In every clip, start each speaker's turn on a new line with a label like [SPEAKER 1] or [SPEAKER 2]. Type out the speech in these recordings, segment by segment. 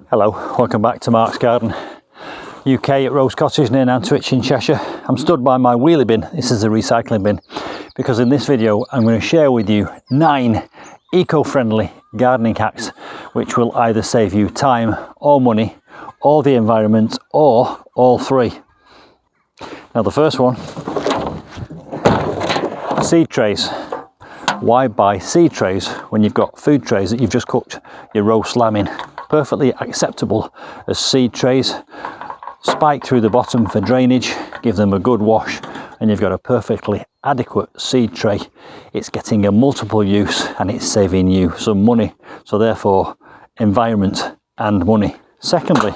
[SPEAKER 1] Hello, welcome back to Mark's Garden UK at Rose Cottage near Nantwich in Cheshire. I'm stood by my wheelie bin. This is a recycling bin because in this video I'm going to share with you 9 eco-friendly gardening hacks which will either save you time or money or the environment or all three. Now the first one, seed trays. Why buy seed trays when you've got food trays that you've just cooked your roast lamb in? Perfectly acceptable as seed trays. Spike through the bottom for drainage, give them a good wash, and you've got a perfectly adequate seed tray. It's getting a multiple use and it's saving you some money, so therefore environment and money. Secondly,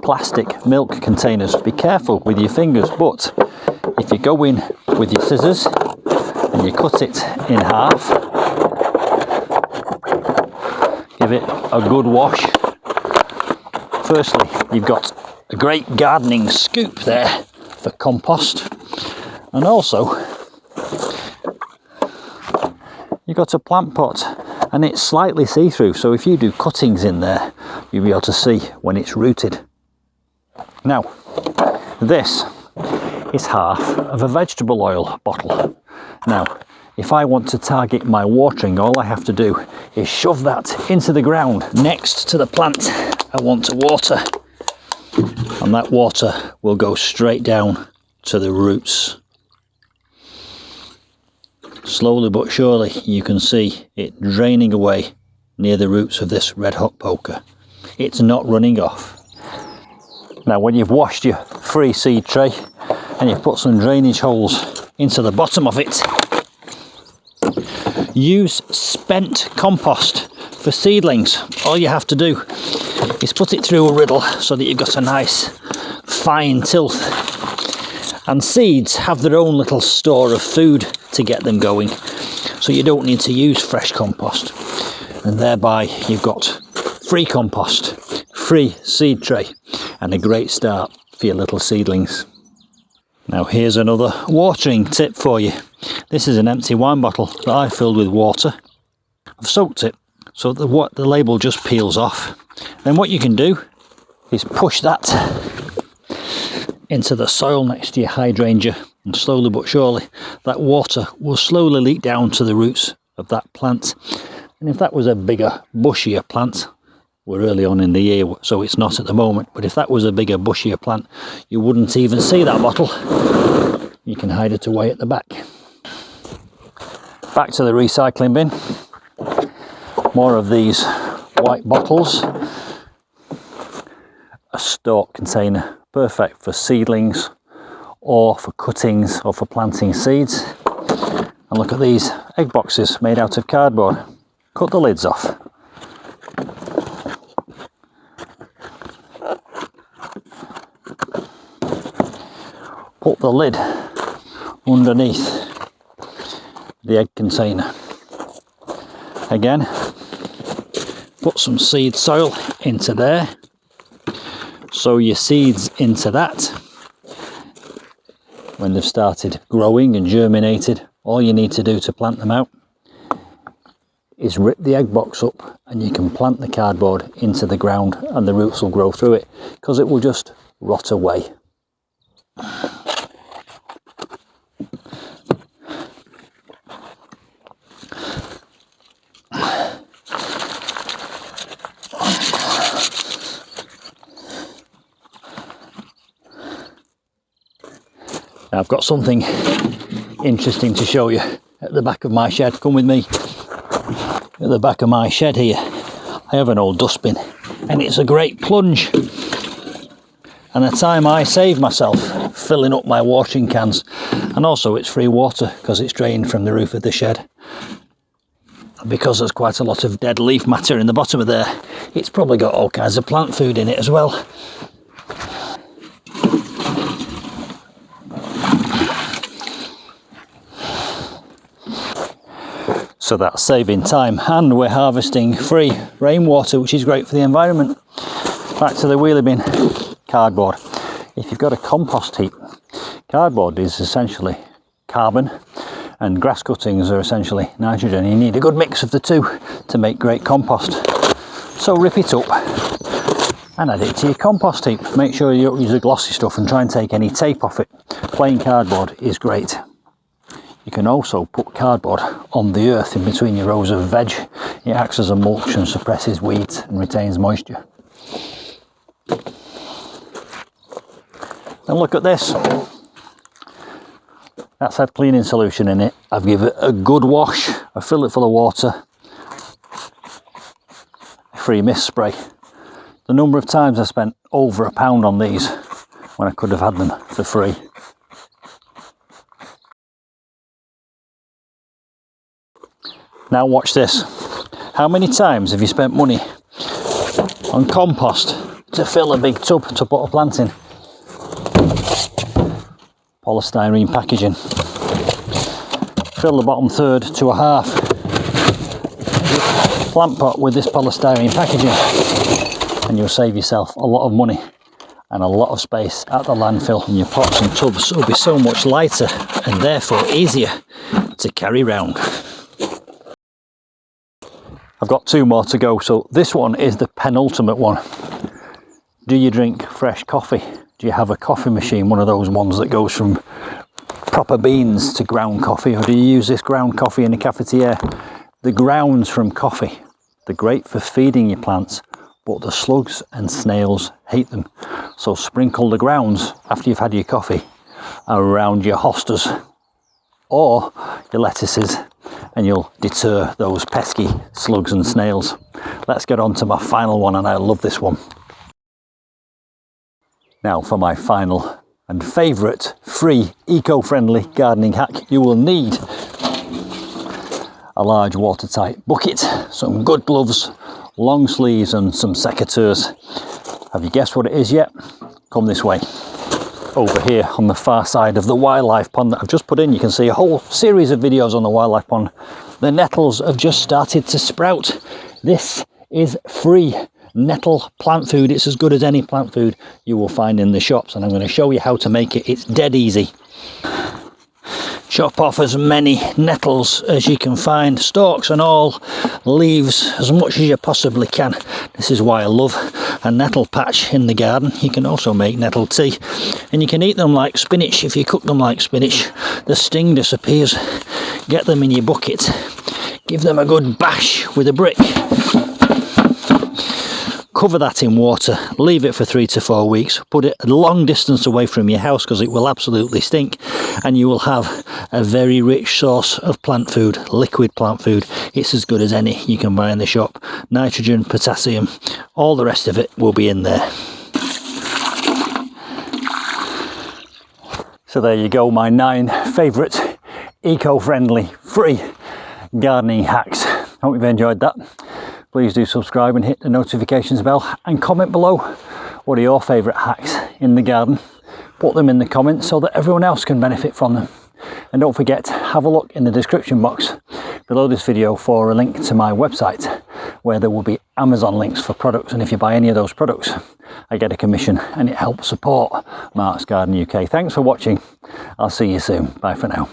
[SPEAKER 1] plastic milk containers. Be careful with your fingers, but if you go in with your scissors and you cut it in half, give it a good wash. Firstly, you've got a great gardening scoop there for compost, and also you've got a plant pot and it's slightly see-through, so if you do cuttings in there you'll be able to see when it's rooted. Now this is half of a vegetable oil bottle. Now if I want to target my watering, all I have to do is shove that into the ground next to the plant I want to water, and that water will go straight down to the roots. Slowly but surely you can see it draining away near the roots of this red hot poker. It's not running off. Now when you've washed your free seed tray and you've put some drainage holes into the bottom of it, use spent compost for seedlings. All you have to do is put it through a riddle so that you've got a nice fine tilth, and seeds have their own little store of food to get them going, so you don't need to use fresh compost, and thereby you've got free compost, free seed tray, and a great start for your little seedlings. Now here's another watering tip for you. This is an empty wine bottle that I filled with water. I've soaked it so that the label just peels off. Then what you can do is push that into the soil next to your hydrangea, and slowly but surely that water will slowly leak down to the roots of that plant. And if that was a bigger, bushier plant, we're early on in the year so it's not at the moment, but if that was a bigger, bushier plant, you wouldn't even see that bottle. You can hide it away at the back. Back to the recycling bin. More of these white bottles. A stalk container, perfect for seedlings or for cuttings or for planting seeds. And look at these egg boxes made out of cardboard. Cut the lids off. Put the lid underneath the egg container. Again, put some seed soil into there. Sow your seeds into that. When they've started growing and germinated, all you need to do to plant them out is rip the egg box up, and you can plant the cardboard into the ground and the roots will grow through it because it will just rot away. Now I've got something interesting to show you at the back of my shed. Come with me. At the back of my shed here, I have an old dustbin, and it's a great plunge. And the time I save myself filling up my watering cans, and also it's free water because it's drained from the roof of the shed. And because there's quite a lot of dead leaf matter in the bottom of there, it's probably got all kinds of plant food in it as well. So that's saving time, and we're harvesting free rainwater, which is great for the environment. Back to the wheelie bin. Cardboard. If you've got a compost heap, cardboard is essentially carbon and grass cuttings are essentially nitrogen. You need a good mix of the two to make great compost. So rip it up and add it to your compost heap. Make sure you don't use the glossy stuff and try and take any tape off it. Plain cardboard is great. You can also put cardboard on the earth in between your rows of veg. It acts as a mulch and suppresses weeds and retains moisture. And look at this. That's had cleaning solution in it. I've given it a good wash. I fill it full of water. Free mist spray. The number of times I spent over £1 on these when I could have had them for free. Now watch this. How many times have you spent money on compost to fill a big tub to put a plant in? Polystyrene packaging. Fill the bottom third to a half. Plant pot with this polystyrene packaging and you'll save yourself a lot of money and a lot of space at the landfill. And your pots and tubs will be so much lighter and therefore easier to carry round. I've got 2 more to go, so this one is the penultimate one. Do you drink fresh coffee? Do you have a coffee machine, one of those ones that goes from proper beans to ground coffee, or do you use this ground coffee in a cafetiere? The grounds from coffee, they're great for feeding your plants, but the slugs and snails hate them. So sprinkle the grounds after you've had your coffee around your hostas or your lettuces, and you'll deter those pesky slugs and snails. Let's get on to my final one, and I love this one. Now for my final and favourite free eco-friendly gardening hack, you will need a large watertight bucket, some good gloves, long sleeves and some secateurs. Have you guessed what it is yet? Come this way. Over here on the far side of the wildlife pond that I've just put in, you can see a whole series of videos on the wildlife pond. The nettles have just started to sprout. This is free nettle plant food. It's as good as any plant food you will find in the shops, and I'm going to show you how to make it. It's dead easy. Chop off as many nettles as you can find, stalks and all, leaves as much as you possibly can. This is why I love a nettle patch in the garden. You can also make nettle tea, and you can eat them like spinach. If you cook them like spinach, the sting disappears. Get them in your bucket, give them a good bash with a brick, cover that in water, leave it for 3 to 4 weeks, put it a long distance away from your house because it will absolutely stink, and you will have a very rich source of plant food, liquid plant food. It's as good as any you can buy in the shop. Nitrogen, potassium, all the rest of it will be in there. So there you go, my 9 favourite eco-friendly free gardening hacks. Hope you've enjoyed that. Please do subscribe and hit the notifications bell, and comment below what are your favourite hacks in the garden. Put them in the comments so that everyone else can benefit from them. And don't forget, have a look in the description box below this video for a link to my website where there will be Amazon links for products, and if you buy any of those products I get a commission and it helps support Mark's Garden UK. Thanks for watching. I'll see you soon. Bye for now.